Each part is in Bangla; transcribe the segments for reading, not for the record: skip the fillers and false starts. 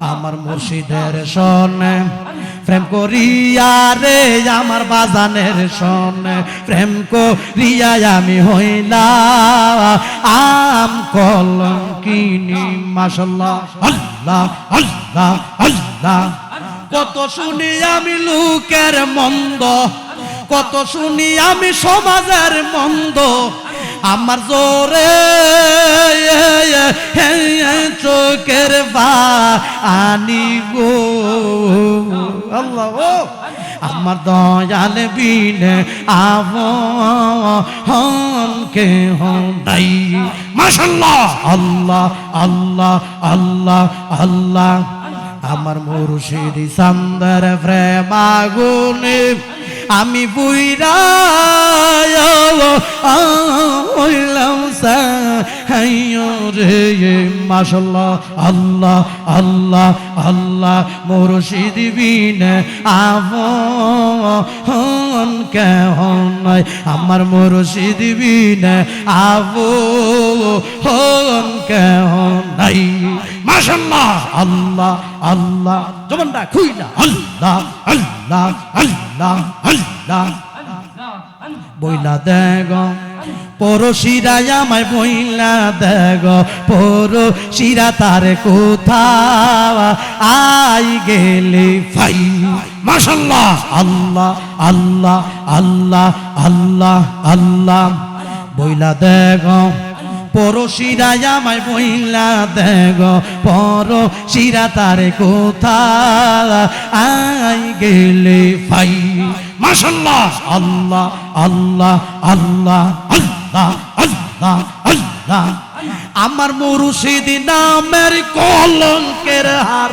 আমার মুর্শিদের শোনে প্রেম করিয়া রে আমার বাজানের শোনে প্রেম করিয়া আমি হইলাম আম কলঙ্কিনী মাশাআল্লাহ আল্লাহ আল্লাহ আল্লাহ। কত শুনি আমি লোকের মন্দ, কত শুনি আমি সমাজের মন্দ, আমার জোরে চোখের বাণী গো আল্লাহ ও আমার দয়াল বিনে আপন কেহ নাই মাশাআল্লাহ আল্লাহ আল্লাহ আল্লাহ আল্লাহ। আমার মুর্শিদ সান্দার প্রেম আগুনে আমি বুইরা হইলাম রে মাশাআল্লাহ আল্লাহ আল্লাহ আল্লাহ। মুর্শিদ বিনে আপন কেহ নাই, আমার মুর্শিদ বিনে আপন কেহ নাই মাশাআল্লাহ আল্লাহ আল্লাহ। জবানটা খুইলা আল্লাহ আল্লাহ আল্লাহ আল্লাহ। বইলা দেগ পরশিরা আমায় বইলা দেগ পরশিরা তার কোথা আই গেলে ভাই মাশাআল্লাহ আল্লাহ আল্লাহ আল্লাহ আল্লাহ আল্লাহ। বইলা দেগ পরশিরা আমায় বইলা দেগ পরশিরা তার কোথা আই গেলে ভাই মাশাআল্লাহ আল্লাহ আল্লাহ আল্লাহ আল্লাহ আল্লাহ আল্লাহ। আমার মুর্শিদ নামের কলঙ্কের হার,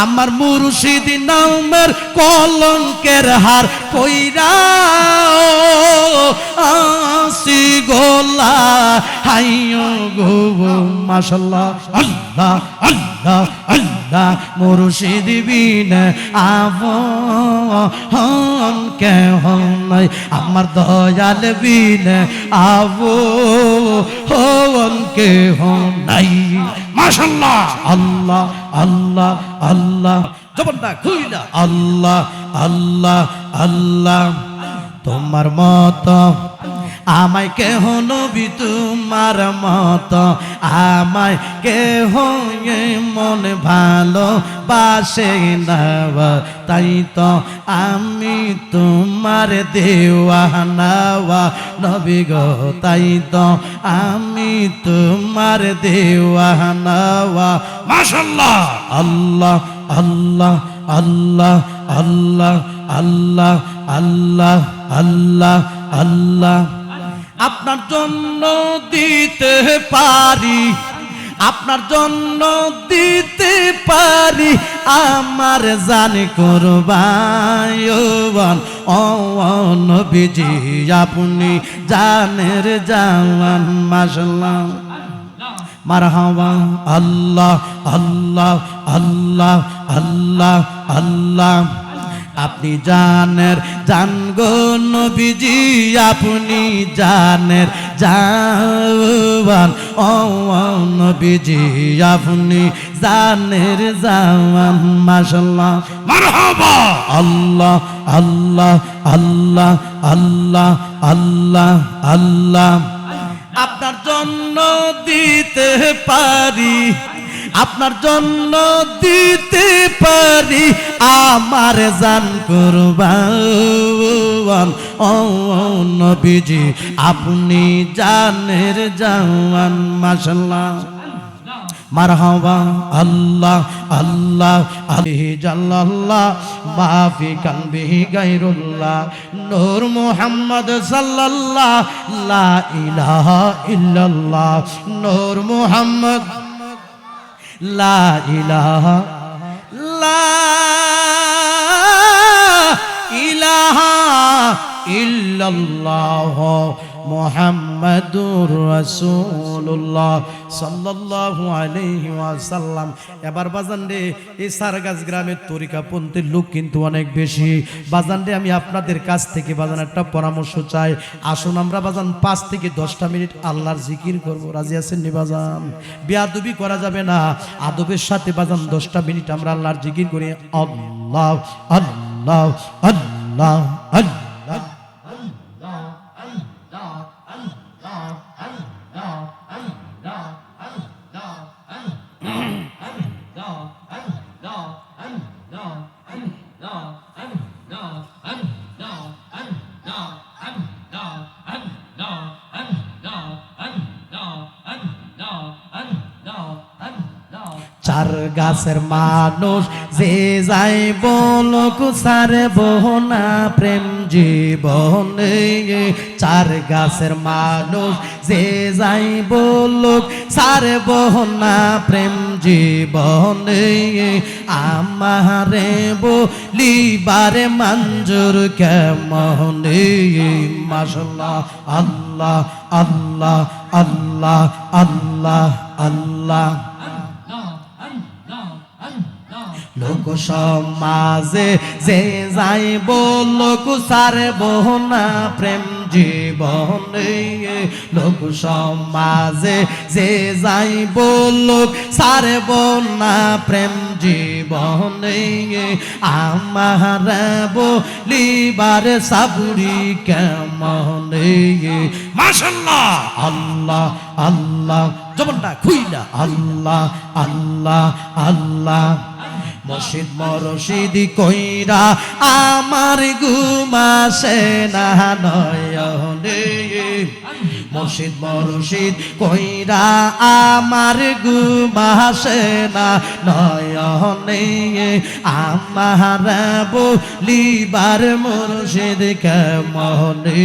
আমার মুর্শিদ নামের কলঙ্কের হার কইরা আসি গোলা হাইও গো মাশাআল্লাহ আল্লাহ আল্লাহ আল্লাহ। মুর্শিদ বিনে আপন কেহ নাই, আমার দয়াল বিনে আপন কেহ নাই মাশাআল্লাহ আল্লাহ আল্লাহ আল্লাহ। জবানটা খুইলা আল্লাহ আল্লাহ আল্লাহ। তোমার মত আমায় কেহ নবী, তোমার মত আমায় কেহ মন ভালো বাসে না, তাই তো আমি তোমার দেওয়ানা নবী গো, তাই তো আমি তোমার দেওয়ানা মাশাআল্লাহ আল্লাহ আল্লাহ আল্লাহ আল্লাহ আল্লাহ আল্লাহ আল্লাহ আল্লাহ। আপনার জন্য দিতে পারি, আপনার জন্য দিতে পারি আমার জান কুরবান ও নবীজি আপনি জানের জান মাশাআল্লাহ মারহাবা আল্লাহ আল্লাহ আল্লাহ আল্লাহ আল্লাহ। আপনি জানের জান গো নবীজি, আপনি জানের জান ও নবীজি আপনি জানের জান মাশাআল্লাহ মারহাবা আল্লাহ আল্লাহ আল্লাহ আল্লাহ আল্লাহ আল্লাহ। আপনার জন্য দিতে পারি, আপনার জন্য দিতে পারি আমার জান কুরবান ও নবীজি আপনি জানের জান মাশাআল্লাহ মারহাবা আল্লাহ আল্লাহ আলাইহি জাল্লাল্লাহ মাফি কালবিহি গায়রুল্লাহ নূর মুহাম্মদ সাল্লাল্লাহ লা ইলাহা ইল্লাল্লাহ নূর মুহাম্মদ লা ইলাহা লা ইলাহা ইল্লাল্লাহ মুহাম্মাদুর রাসূলুল্লাহ সাল্লাল্লাহু আলাইহি ওয়াসাল্লাম। এবার বাজান রে, এই সারগাছ গ্রামের তরিকাপন্থীর লোক কিন্তু অনেক বেশি। বাজান রে, আমি আপনাদের কাছ থেকে বাজান একটা পরামর্শ চাই। আসুন আমরা বাজান 5 থেকে 10টা মিনিট আল্লাহর জিকির করব। রাজি আছেন নি বাজান? বেয়াদবি করা যাবে না, আদবের সাথে বাজান 10টা মিনিট আমরা আল্লাহর জিকির করি। আল্লাহ আল্লাহ আল্লাহ আল্লাহ। চার গাছের মানুষ যে যাই বলুক সারব না প্রেম জীবনে। চার গাছের মানুষ যে যাই বলুক সারব না প্রেম জীবনে। আমারে বলিবারে মঞ্জুর কেমনে। মাশাআল্লাহ আল্লাহ আল্লাহ আল্লাহ আল্লাহ আল্লাহ। লোক সমাজে যে যাই বলুক সারব না প্রেম জীবনে। লোক সমাজে যে যাই বলুক সারব না প্রেম জীবনে। আমার বলিবার সাবুরি কেমনে। মাশাআল্লাহ আল্লাহ আল্লাহ। জবানটা খুইলা আল্লাহ আল্লাহ আল্লাহ। মুর্শিদ মুর্শিদি কইরা আমার ঘুমাসে না নয়নে। মুর্শিদ মুর্শিদ কইরা আমার ঘুমাসে না নয়নে। আমার বলিবার মুর্শিদ কেমনে।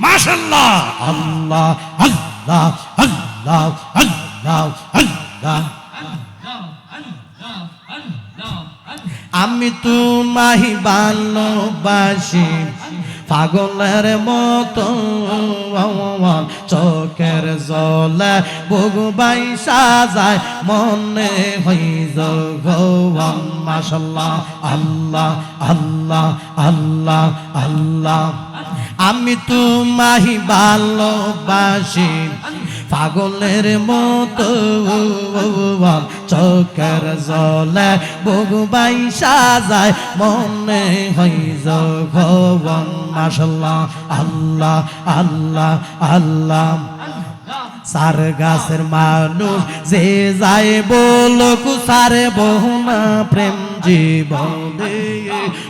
মাশাআল্লাহ আল্লাহ আল্লাহ আল্লাহ আল্লাহ আল্লাহ। আমি তোমায় ভালোবাসি পাগলের মতো। চোখের জলে বুক বাইসা যায় মনে হই ভগবান। মাশাআল্লাহ আল্লাহ আল্লাহ আল্লাহ আল্লাহ। আমি তোমায় ভালোবাসি পাগলের মতো। চোখের জলে বুক বাইসা যায় মনে হই ভগবান। মাশাআল্লাহ আল্লাহ আল্লাহ আল্লাহ। চার গাছের মানুষ যে যায় বলুক সারব না প্রেম জীবনে।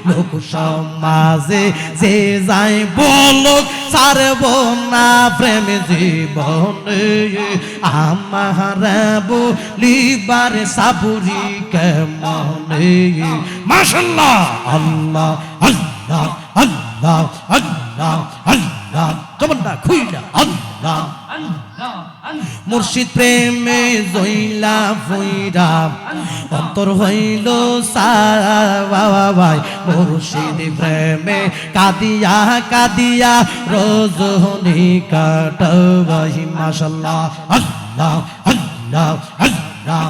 লোক সমাজে যে যায় বলুক সারব না প্রেম জীবনে। আমার বলিবার সাবুরি কেমনে। মাশাআল্লাহ আল্লাহ আল্লাহ আল্লাহ আল্লাহ আল্লাহ। জবানটা খুইলা আল্লাহ। মুর্শিদ প্রেমে জইলা ফুইরা অন্তর হইল সাবাই। মুর্শিদ প্রেমে কাদিয়া কাদিয়া রজনী কাটাই। মাশাআল্লাহ আল্লাহ আল্লাহ আল্লাহ।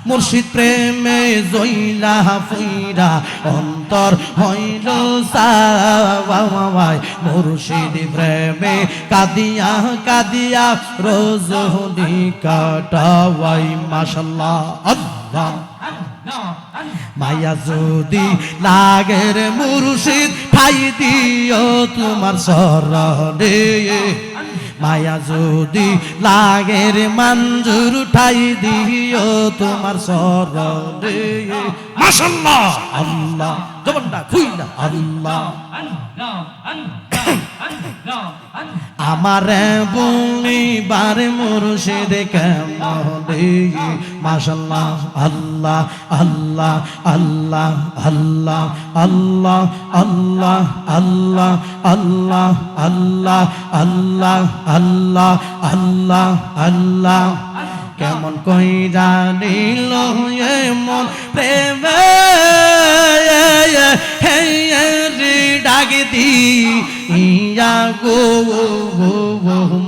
মুর্শিদ প্রেমে জইলা ফুইরা অন্তর হইল সাবাই। মুর্শিদ প্রেমে কাদিয়া কাদিয়া রজনী কাটাই। মাশাআল্লাহ আল্লাহ। মায়া যদি লাগের মুর্শিদ ঠাই দিও তোমার শরণে। মায়া যদি লাগের মঞ্জুর ঠাই দিও তোমার শরণে। মাশাআল্লাহ আল্লাহ। জবানটা খুইলা আল্লাহ। আমার বলিবার মুর্শিদ কেমনে। মাশাআল্লাহ আল্লাহ আল্লাহ আল্লাহ আল্লাহ আল্লাহ আল্লাহ আল্লাহ আল্লাহ আল্লাহ আল্লাহ আল্লাহ আল্লাহ আল্লাহ। কেমন কই জানিল এমন প্রেমে ডাক দি ইয়া গো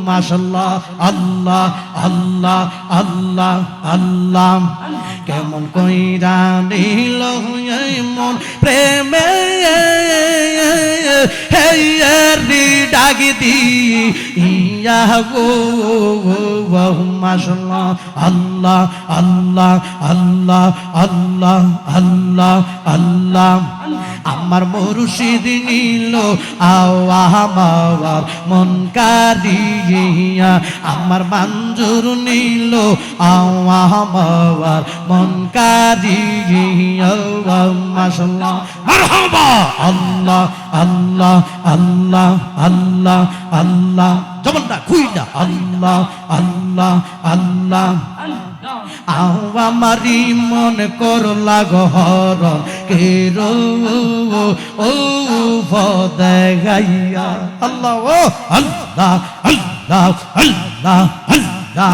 মাশাআল্লাহ আল্লাহ আল্লাহ আল্লাহ আল্লাহ কেমন কইরা নিল মন প্রেমে হে ডাক দি ইয়া গো মাশাআল্লাহ আল্লাহ আল্লাহ আল্লাহ আল্লাহ আল্লাহ আল্লাহ আমার মুর্শিদ নিল আমার মন কারিয়া আমার মঞ্জুর নিল আমার মন কারিয়া মাশাআল্লাহ মারহাবা আল্লাহ আল্লাহ আল্লাহ আল্লাহ আল্লাহ জবানটা খুইলা আল্লাহ আল্লাহ আল্লাহ আমারি মন করলা গহরণ কে রো ও ভদে গাইয়া আল্লাহ ও আল্লাহ আল্লাহ আল্লাহ আল্লাহ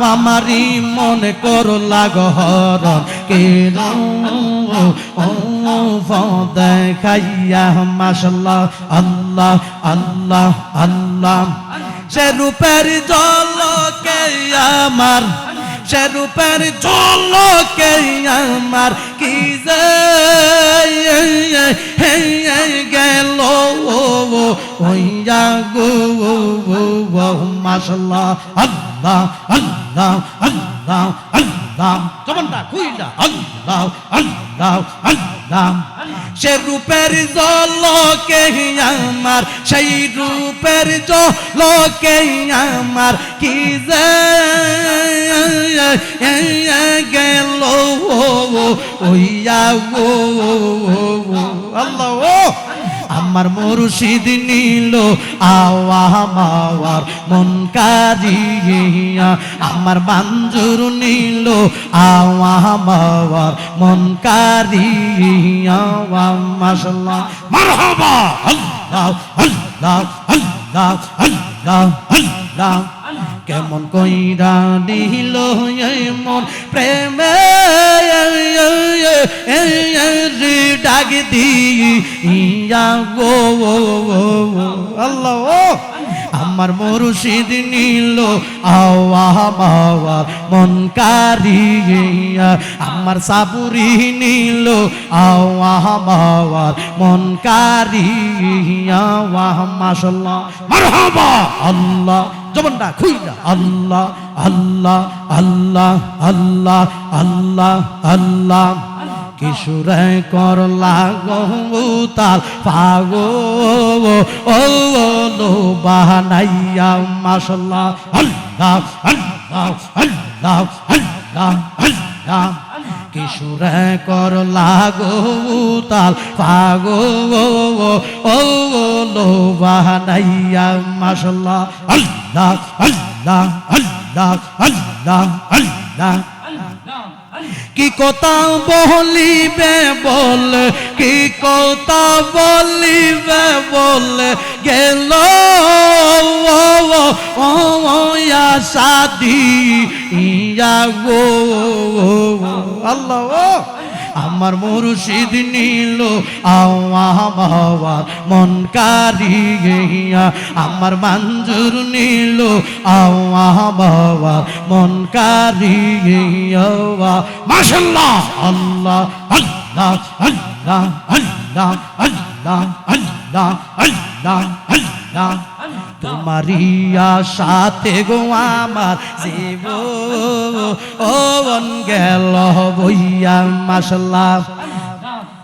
আমারি মন করলা গহরণ কে রো ও ভদে গাইয়া মাশাআল্লাহ আল্লাহ আল্লাহ আল্লাহ সে রূপের জলকে আমার সে রূপের জলকে আমার কি যে গেল ওইয়া গো মাশাআল্লাহ আল্লাহ আল্লাহ আল্লাহ আল্লাহ জবানটা কইলা আল্লাহ আল্লাহ আল্লাহ সে রূপের জলকে আমার সেই রূপের জলকে আমার কি যে গেল ওইয়া গো আল্লাহ ও আমার মুর্শিদ নিল আমার মন কারিয়া আমার মঞ্জুর নিল আমার মন কারিয়া মাশাআল্লাহ মারহাবা আল্লাহ আল্লাহ আল্লাহ আল্লাহ আল্লাহ কেমন কইরা নিল মন প্রেমে ডাক দি ইয়া গো আল্লাহ ও আমার মুর্শিদ নিল আমার মন কারিয়া আমার সাবুরি নিল আমার মন কারিয়া মাশাআল্লাহ মারহাবা আল্লাহ জবানটা খুইলা আল্লাহ আল্লাহ আল্লাহ আল্লাহ আল্লাহ আল্লাহ কিশোরে করলা গৌতাল পাগো ও লো বাহানাইয়া মাশাআল্লাহ আল্লাহ আল্লাহ আল্লাহ আল্লাহ আল্লাহ কিশোরে করলা গৌতাল পাগো ও লো বাহানাইয়া মাশাআল্লাহ আল্লাহ আল্লাহ আল্লাহ আল্লাহ আল্লাহ কি কথা বলিবে বল কি কথা বলিবে বল গেল সাদি ইয়া গো আল্লাহ আমার মুর্শিদ নিল আমার মন কারিয়া আমার মঞ্জুর নিল আমার মন কারিয়া মাশাআল্লাহ আল্লাহ আল্লাহ আল্লাহ আল্লাহ আল্লাহ আল্লাহ আল্লাহ আল্লাহ তোমারি আশাতে গো আমার জীব ও গেল বইয়া মাশাআল্লাহ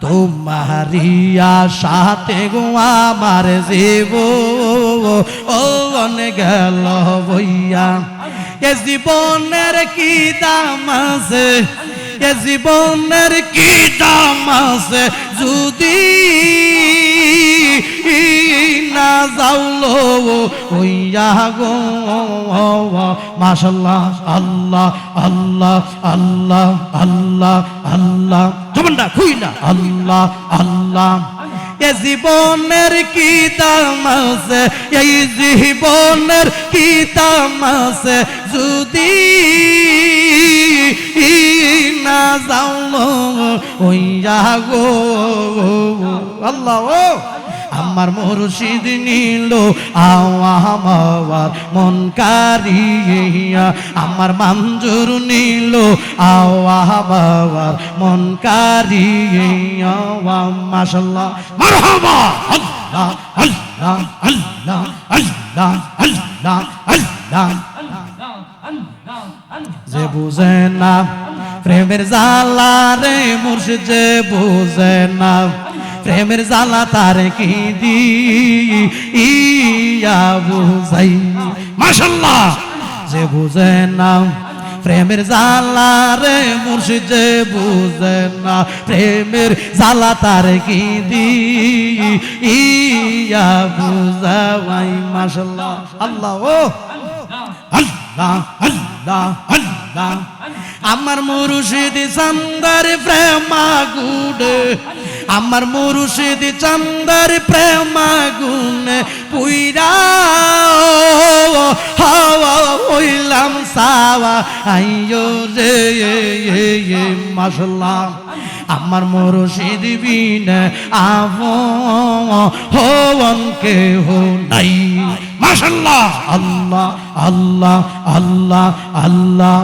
তোমারি আশাতে গো আমার জীব ও গেল বইয়া এ জীবনের কি দাম আছে এ জীবনের কি দাম আছে যদি না যাওলো ওইয়া গো মাশাআল্লাহ আল্লাহ আল্লাহ আল্লাহ আল্লাহ আল্লাহ জবানটা খুইলা আল্লাহ আল্লাহ এ জীবনের কি দাম আছে এই জীবনের কি দাম আছে যদি না যাওলো ওইয়া গো আল্লাহ ও আমার মুর্শিদ নীল আমার মন কারিয়া আমার মঞ্জুর নীল আমার মন কারিয়া মাশাআল্লাহ মারহাবা আল্লাহ আল্লাহ আল্লাহ আল্লাহ আল্লাহ আল্লাহ যে বুঝে না প্রেমের জ্বালা রে মুর্শিদ যে বুঝে না প্রেমের জ্বালা তার কি দিয়া বুঝাই মাশাআল্লাহ যে বুঝে না প্রেমের জ্বালা রে মুর্শিদ যে বুঝে না প্রেমের জ্বালা তার কি দিয়া বুঝাই মাশাআল্লাহ আল্লাহ ও আল্লাহ আল্লাহ আল্লাহ আমার মুর্শিদ চান্দার প্রেম আগুনে আমার মুর্শিদ চান্দার প্রেম আগুনে পুইরা হাওয়া হইলাম সাওয়া আইয়ো রে মাশাআল্লাহ আমার মুর্শিদ বিনা আপন কেহ নাই মাশাআল্লাহ আল্লাহ আল্লাহ আল্লাহ আল্লাহ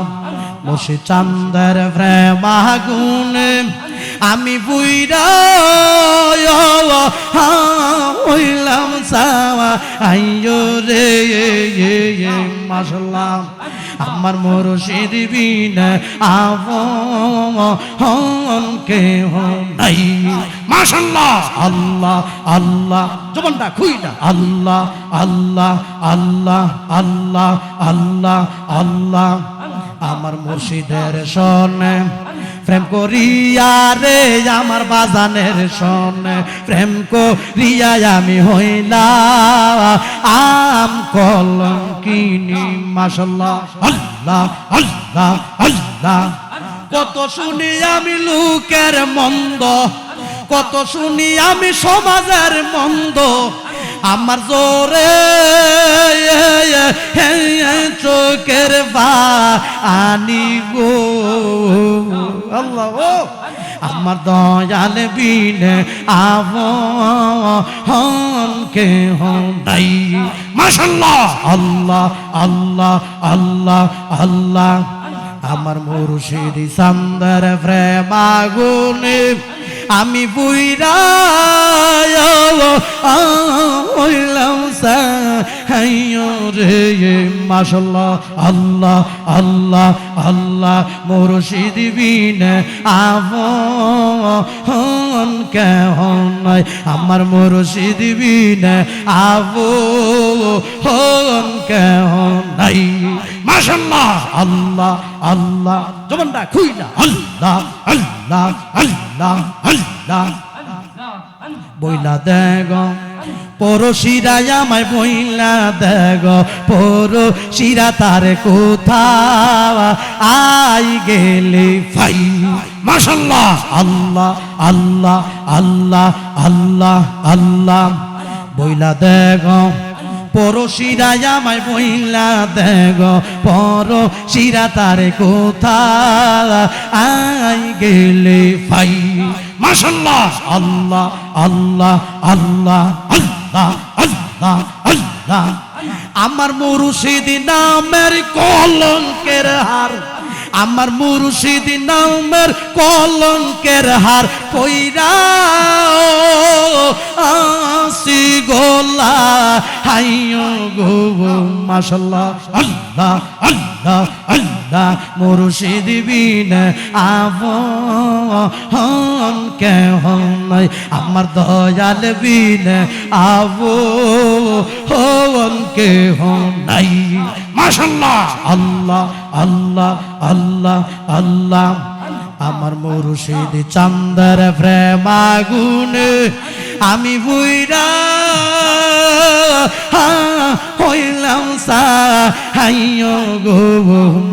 মুর্শিদ চান্দার প্রেম আগুনে আমি বুইরা হইলাম সাওয়া আইয়ো রে মাশাআল্লাহ আমার মুর্শিদ বিনা আপন কেহ নাই মাশাআল্লাহ আল্লাহ আল্লাহ জবানটা খুইলা আল্লাহ আল্লাহ আল্লাহ আল্লাহ আল্লাহ আল্লাহ আমার মুর্শিদের শোনে প্রেম করিয়া রে আমার বাজানের শোনে প্রেম করিয়া আমি হইলাম আম কলঙ্কিনী মাশাআল্লাহ আল্লাহ আল্লাহ আল্লাহ কত শুনি আমি লোকের মন্দ কত শুনি আমি সমাজের মন্দ আমার জোরে চোখের আনি গো আল্লাহ ও আমার দয়াল বিনে আপন কেহ নাই মাশাআল্লাহ আল্লাহ আল্লাহ আল্লাহ আল্লাহ আমার মুর্শিদ চান্দার প্রেম আগুনে আমি বুইরা হইলাম সাইয়ো রে মাশাআল্লাহ আল্লাহ আল্লাহ আল্লাহ মুর্শিদ বিনা আপন কেহ নাই আমার মুর্শিদ বিনা আপন কেহ নাই মাশাআল্লাহ আল্লাহ আল্লাহ জবানটা খুইলা আল্লাহ আল্লাহ আল্লাহ আল্লাহ বইলা দেগ পরশিরা আমায় বইলা দেগ পরশিরা তার কোথা আই গেলে ভাই মাশাআল্লাহ আল্লাহ আল্লাহ আল্লাহ আল্লাহ আল্লাহ বইলা দেগ পরশিরা আমায় বইলা দেগ পরশিরা তার কোথা আই গেলে ভাই মাশাআল্লাহ আল্লাহ আল্লাহ আল্লাহ আল্লাহ আল্লাহ আল্লাহ আমার মুর্শিদ নামের কলঙ্কের হার আমার মুর্শিদ নামের কলঙ্কের হার পইরা আসি গোলা হাইয়ো গো মাশাআল্লাহ আল্লাহ আল্লাহ আল্লাহ মুর্শিদ বিনা আপন কেহ নাই আমার দয়াল বিনা আপন কেহ নাই মাশাআল্লাহ আল্লাহ আল্লাহ আল্লাহ আল্লাহ আমার মুর্শিদ চান্দার প্রেম আগুনে আমি বুইরা হইলাম সাইয়ো গো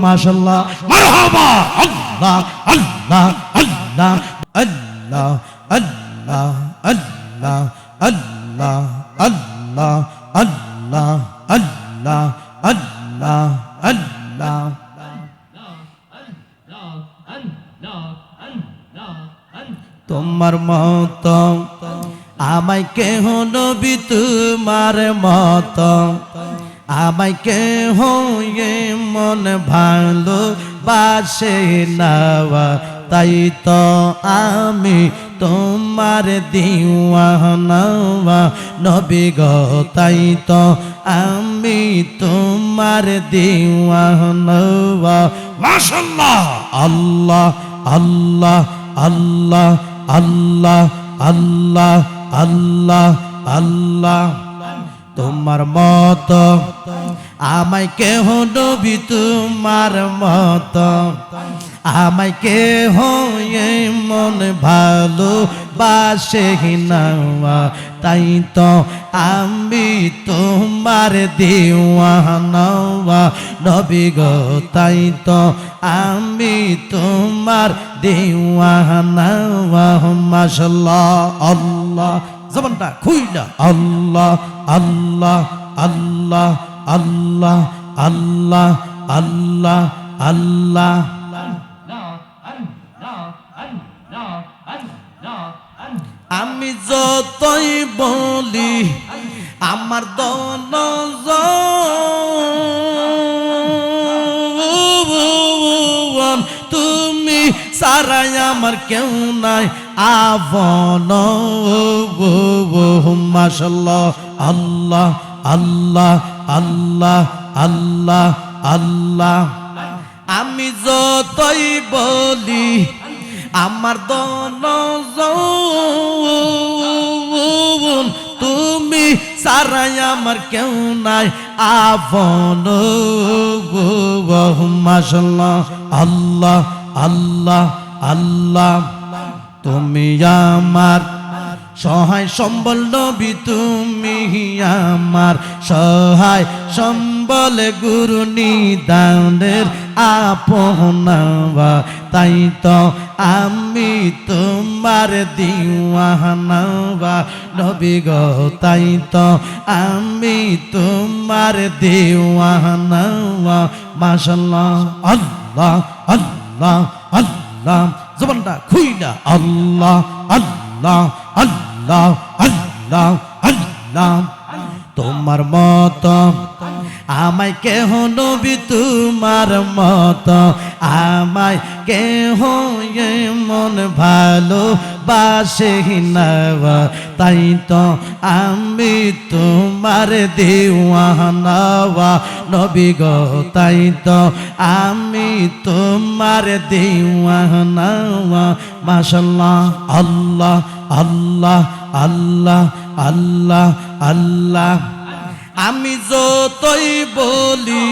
মাশাআল্লাহ মারহাবা আল্লাহ আল্লাহ আল্লাহ আল্লাহ আল্লাহ আল্লাহ আল্লাহ আল্লাহ আল্লাহ আল্লাহ আল্লাহ আল্লাহ তোমার মত আমায় কেহ নবী তোমার মত আমায় কেহ মন ভালো বাসে নাওয়া তাই তো আমি তোমার দিওয়ানা নবী গো তাই তো আমি তোমার দিওয়ানা মাশাআল্লাহ আল্লাহ আল্লাহ আল্লাহ আল্লাহ আল্লাহ আল্লাহ আল্লাহ তোমার মত আমায় কেহ নবী তোমার মত আমায় কেহ মন ভালো বাসে নাওয়া তাই তো আমি তোমার দিওয়ানা নবী গো তাই তো আমি তোমার দিওয়ানা মাশাআল্লাহ আল্লাহ জবানটা খুইলা আল্লাহ আল্লাহ আল্লাহ আল্লাহ আল্লাহ আল্লাহ আল্লাহ আমি যতই বলি আমার দন তুমি সারাই আমার কেউ নাই আপন মাশাআল্লাহ আল্লাহ আল্লাহ আল্লাহ আল্লাহ আল্লাহ আমি যতই বলি আমার দন তুমি সারাই আমার কেউ নাই আপন মাশাআল্লাহ আল্লাহ আল্লাহ আল্লাহ তুমি আমার সহায় সম্বল নবী তুমি আমার সহায় সম্বল গুরু নিদানের আপনা তাই তো আমি তোমার দিওয়ানা নবী গো তাই তো আমি তোমার দিওয়ানা মাশাআল্লাহ আল্লাহ আল্লাহ আল্লাহ জবানটা খুইলা আল্লাহ আল্লাহ আল্লাহ আল্লাহ আল্লাহ তোমার মত আমায় কেহ নবী তোমার মত আমায় কেহ মন ভালো বাসে নাওয়া তাই তো আমি তোমার দিওয়ানা নবী গো তাই তো আমি তোমার দিওয়ানা মাশাআল্লাহ আল্লাহ আল্লাহ আল্লাহ আল্লাহ আল্লাহ আমি যতই বলি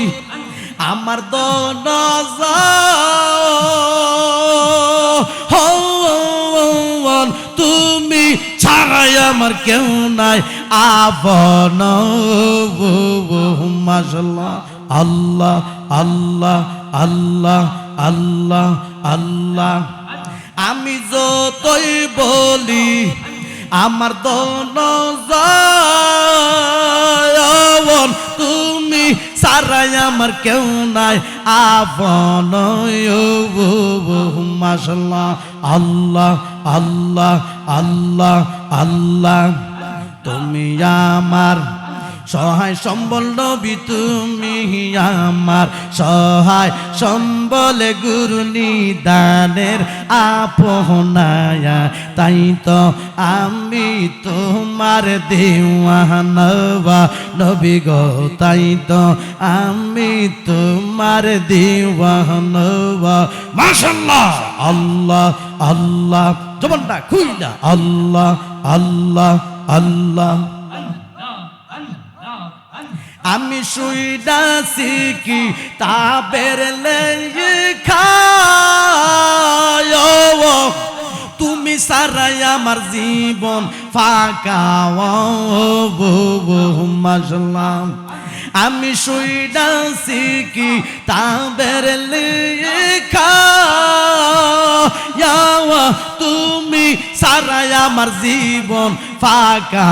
আমার দন তুমি ছাড়াই আমার কেউ নাই আপন মাশাআল্লাহ আল্লাহ আল্লাহ আল্লাহ আল্লাহ আল্লাহ আমি যতই বলি আমার দন তুমি সারাই আমার কেউ নাই আপন মাশাআল্লাহ আল্লাহ আল্লাহ আল্লাহ আল্লাহ তুমি আমার সহায় সম্বল নবী তুমি আমার সহায় সম্বল গুরু নিদানের আপনায়া তাই তো আমি তোমার দিওয়ানা নবী গো তাই তো আমি তোমার দিওয়ানা মাশাআল্লাহ আল্লাহ আল্লাহ জবানটা খুইলা আল্লাহ আল্লাহ আল্লাহ আমি শুইদাছি কি তাবের লেখা তুমি সারাই আমার জীবন ফাঁকা মাশাআল্লাহ আমি শুইদাছি কি তাবের লেখা তুমি সারাই আমার জীবন ফাঁকা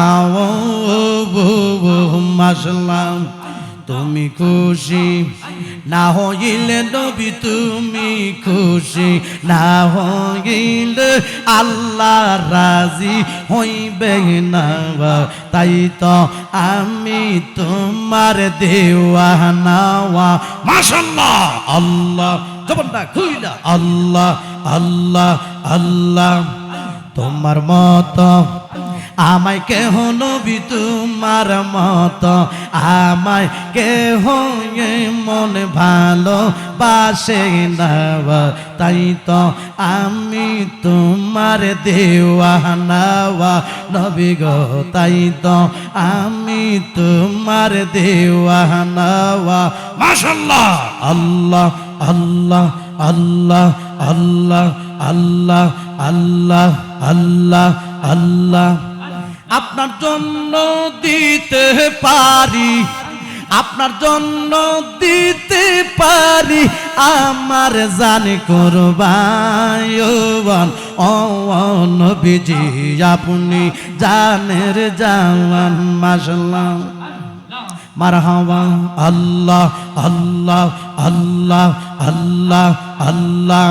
মাশাআল্লাহ তুমি খুশি না হইলে নবী তুমি খুশি, না হইলে আল্লাহ রাজি হইবে না, তাই তো আমি তোমার দেওয়ানা। মাশাআল্লাহ, আল্লাহ জবানটা খুইলা, আল্লাহ আল্লাহ আল্লাহ। তোমার মত আমায় কেহ নবী, তোমার মত আমায় কেহ মন ভালো বাসে না, তাই তো আমি তোমার দেওয়ানা নবী গো, তাই তো আমি তোমার দেওয়ানা। মাশাআল্লাহ, আল্লাহ আল্লাহ আল্লাহ আল্লাহ আল্লাহ আল্লাহ আল্লাহ আল্লাহ। আপনার জন্য দিতে পারি, আপনার জন্য দিতে পারি আমার জান কুরবান। ও নবীজি আপনি জানের জান। মাশাআল্লাহ, মারহাবা, আল্লাহ আল্লাহ আল্লাহ আল্লাহ আল্লাহ।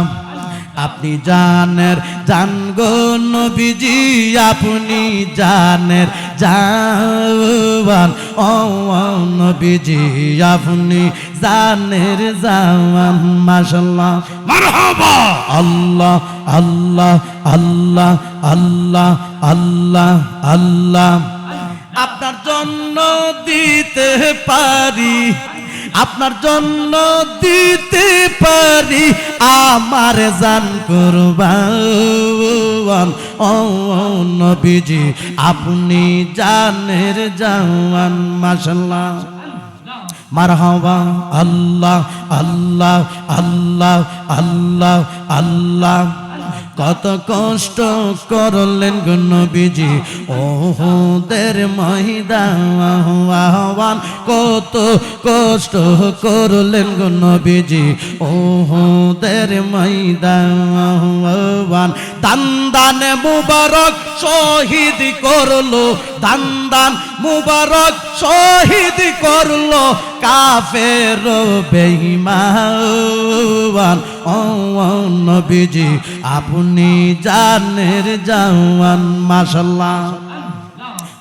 আপনি জানের জান গো নবীজি, আপনি জানের জান। ও নবীজি আপনি জানের জান। মাশাআল্লাহ, মারহাবা, আল্লাহ আল্লাহ আল্লাহ আল্লাহ আল্লাহ আল্লাহ। আপনার জন্য দিতে পারি, আপনার জন্য দিতে পারি আমার জান কুরবান। ও নবীজি আপনি জানের জান। মাশাআল্লাহ, মারহাবা, আল্লাহ আল্লাহ আল্লাহ আল্লাহ আল্লাহ। কত কষ্ট করলেন গো নবীজি ওহুদের ময়দান, কত কষ্ট করলেন গো নবীজি ওহুদের ময়দান। দান দান মুবারক শহীদ করলো, দান দান মুবারক শহীদ করলো কাফের বেঈমান। ও নবীজি আপনি জানের জান। মাশাআল্লাহ,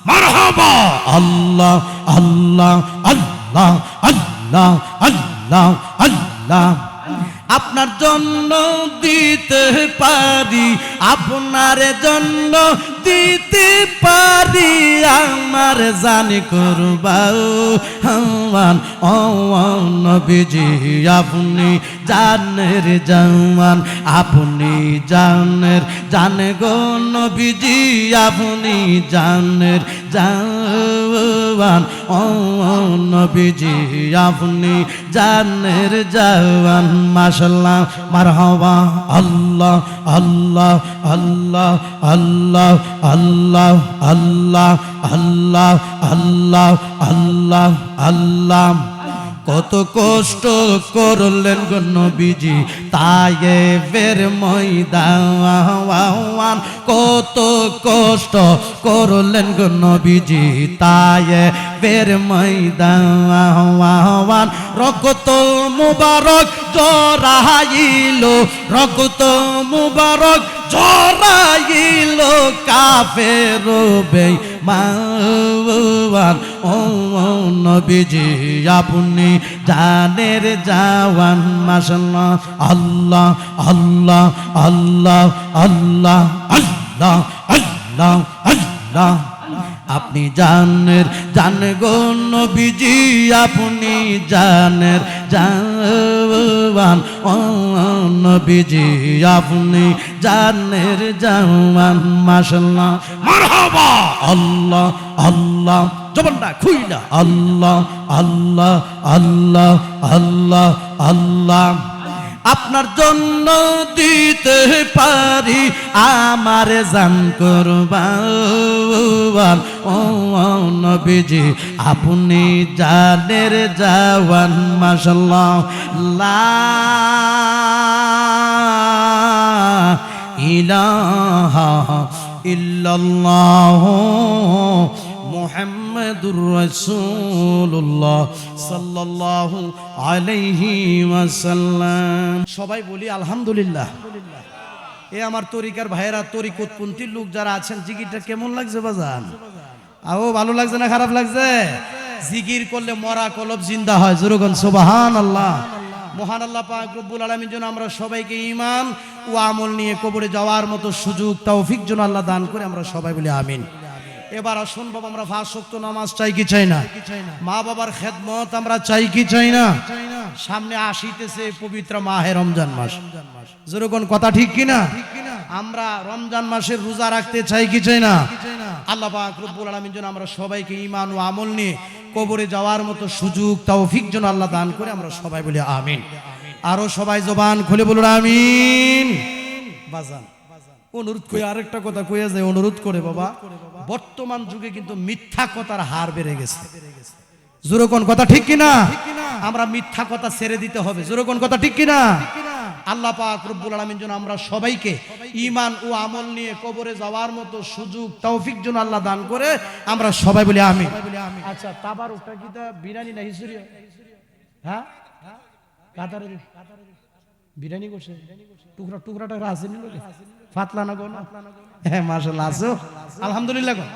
মারহাবা, আল্লাহ আল্লাহ আল্লাহ আল্লাহ আল্লাহ আল্লাহ। আপনার জন্য দিতে পারি, আপনার জন্য দিতে পারি আমার জান কুরবান। ও নবীজি আপনি জানের জান, আপনি জানের জান গো নবীজি, আপনি জানের জান। ও নবীজি আপনি জানের জান। মাশাআল্লাহ, মারহাবা, আল্লাহ আল্লাহ আল্লাহ আল্লাহ আল্লাহ আল্লাহ আল্লাহ আল্লাহ আল্লাহ আল্লাহ। কত কষ্ট করলেন গো নবীজি তায়েফের ময়দান, কত কষ্ট করলেন গো নবীজি তায়েফের ময়দান। রক্ত মুবারক জড়াইল, রক্ত মুবারক জড়াইল কাফের বেঈমান। ও নবীজি আপনি জানের জান। মাশাআল্লাহ, আল্লাহ আল্লাহ আল্লাহ আল্লাহ আল্লাহ আল্লাহ আল্লাহ। আপনি জানের জান গো নবীজি, আপনি জানের জান। ও নবীজি আপনি জানের জান। মাশাআল্লাহ, মারহাবা, আল্লাহ আল্লাহ জবানটা খুইলা, আল্লাহ আল্লাহ আল্লাহ আল্লাহ আল্লাহ। আপনার জন্য দিতে পারি আমার জান কুরবান। ও নবীজি আপনি জানের জান। মাশাআল্লাহ, লা ইলাহা ইল্লাল্লাহ মুহাম্মাদুর মুহাম্মাদুর রাসূলুল্লাহ সাল্লাল্লাহু আলাইহি ওয়াসাল্লাম। সবাই বলি আলহামদুলিল্লাহ। এ আমার তরিকার ভাইয়েরা, তরিকতপন্থীর লোক যারা আছেন, জিকিরটা কেমন লাগছে বাজান? আও ভালো লাগছে না খারাপ লাগছে? জিকির করলে মরা কলব জিন্দা হয়। জোরগণ সুবহানাল্লাহ। মহান আল্লাহ পাক রব্বুল আলামিন যেন আমরা সবাইকে ঈমান ও আমল নিয়ে কবরে যাওয়ার মতো সুযোগ তৌফিক যেন আল্লাহ দান করে, আমরা সবাই বলি আমিন। এবার আসুন বাবা, আমরা 5 ওয়াক্ত নামাজ চাই কি চাই না? মা বাবার খেদমত আমরা চাই কি চাই না? সামনে আসিতেছে পবিত্র মাহে রমজান মাস। যেরকম কথা ঠিক কিনা? আমরা রমজান মাসের রোজা রাখতে চাই কি চাই না? আল্লাহ পাক রব্বুল আলামিন যেন আমরা সবাইকে ঈমান ও আমল নিয়ে কবরে যাওয়ার মতো সুযোগ তৌফিক যেন আল্লাহ দান করে, আমরা সবাই বলি আমিন। আরো সবাই জবান খুলে বলুন আমিন। বাজান অনুরোধ করে আরেকটা কথা কইয়া যায়, অনুরোধ করে বাবা, বর্তমান যুগে কিন্তু মিথ্যা কথার হার বেড়ে গেছে। জোরকন কথা ঠিক কিনা? আমরা মিথ্যা কথা ছেড়ে দিতে হবে। জোরকন কথা ঠিক কিনা? আল্লাহ পাক রব্বুল আলামিন যেন আমরা সবাইকে ঈমান ও আমল নিয়ে কবরে যাওয়ার মতো সুযোগ তৌফিক যেন আল্লাহ দান করে, আমরা সবাই বলি আমিন। আচ্ছা, তাবারুকটা কি তা বিরিয়ানি না হিসুরি? হ্যাঁ, কাতারে বিরিয়ানি করছে, টুকরা টুকরাটা আছে নি লোকে ফাতলা না গো না? হ্যাঁ মাশাআল্লাহ আছো, আলহামদুলিল্লাহ গো।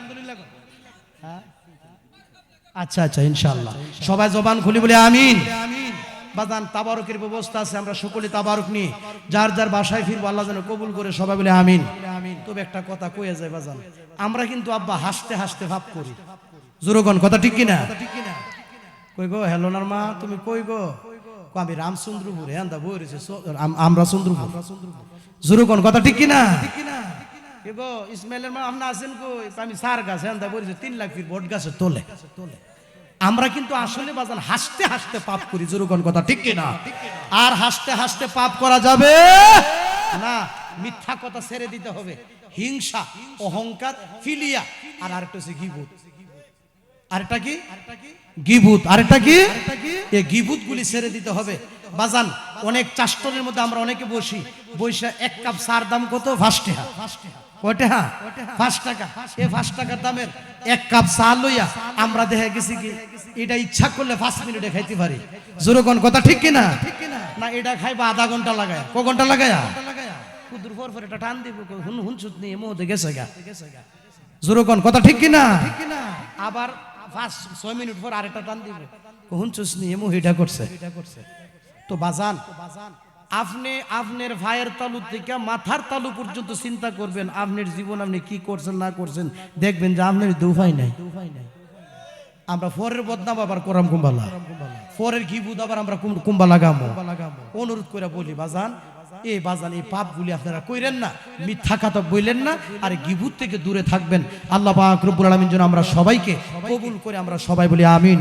হ্যাঁ আচ্ছা আচ্ছা, ইনশাআল্লাহ সবাই জবান খুলে বলি আমিন। বাজান তাবারুকের ব্যবস্থা আছে, আমরা সকলে তাবারুক নিয়ে যার যার বাসায় ফিরবো, আল্লাহ যেন কবুল করে, সবাই বলে আমিন। তবে একটা কথা কয়ে যায় বাজান, আমরা কিন্তু আব্বা হাসতে হাসতে ভাব করি। জোরগণ কথা ঠিক কিনা? কই গো হেলোনার মা, তুমি কই গো? আমি রামচন্দ্রপুর। হ্যাঁ দা বই রয়েছে আমরা চন্দ্রপুর। জোরগণ কথা ঠিক কিনা? গো ইসমাইলের মা আপনি আছেন কই? আমি সার গাছ। হ্যাঁ দা বই রয়েছে 3 লাখ ফিট বট গাছে তোলে। আমরা কিন্তু আসলে বাজান হাসতে হাসতে পাপ করি। জোরগণ কথা ঠিক কিনা? আর হাসতে হাসতে পাপ করা যাবে না। মিথ্যা কথা ছেড়ে দিতে হবে। হিংসা, অহংকার, ফিলিয়া, আর আরেকটা হচ্ছে গীবত। আরেকটা কি? গীবত। আরেকটা কি? এই গীবত গুলি ছেড়ে দিতে হবে বাজান। অনেক চাষ্টনের মধ্যে আমরা অনেকে বসি, বৈশা 1 কাপ চার দাম কত? 5 টাকা। কয়টা? 5 টাকা। এই 5 টাকার দামের 1 কাপ চা লইয়া আমরা দেখে গেছি কি এটা ইচ্ছা করলে 5 মিনিটে খাইতে পারি। জোরগণ কথা ঠিক কিনা? না এটা খাইবা আধা ঘন্টা লাগায়। ক ঘন্টা লাগায়া? কুদুর পর পর এটা টান দিব, হুনছুত নিয়ে মোদে গেছে গা। জোরগণ কথা ঠিক কিনা? আবার 5-6 মিনিট পর আরেকটা টান দিব, হুনছুস নিয়ে মো এটা করছে। তো বাজান, আপনি আপনার ভাইয়ের তালু থেকে মাথার তালু পর্যন্ত চিন্তা করবেন, আপনার জীবন আপনি কি করছেন না করছেন, দেখবেন যে আপনার দুফাই নাই। আমরা পরের বদনাম আবার করাম কুম্বালা, পরের গীবত আবার আমরা কুম্বা লাগামো। অনুরোধ করে বলি বাজান, এই বাজান এই পাপগুলি আপনারা কইরেন না, মিথ্যা কথা বললেন না, আর গীবত থেকে দূরে থাকবেন। আল্লাহ পাক রব্বুল আলামিন যেন আমরা সবাইকে কবুল করে, আমরা সবাই বলি আমিন।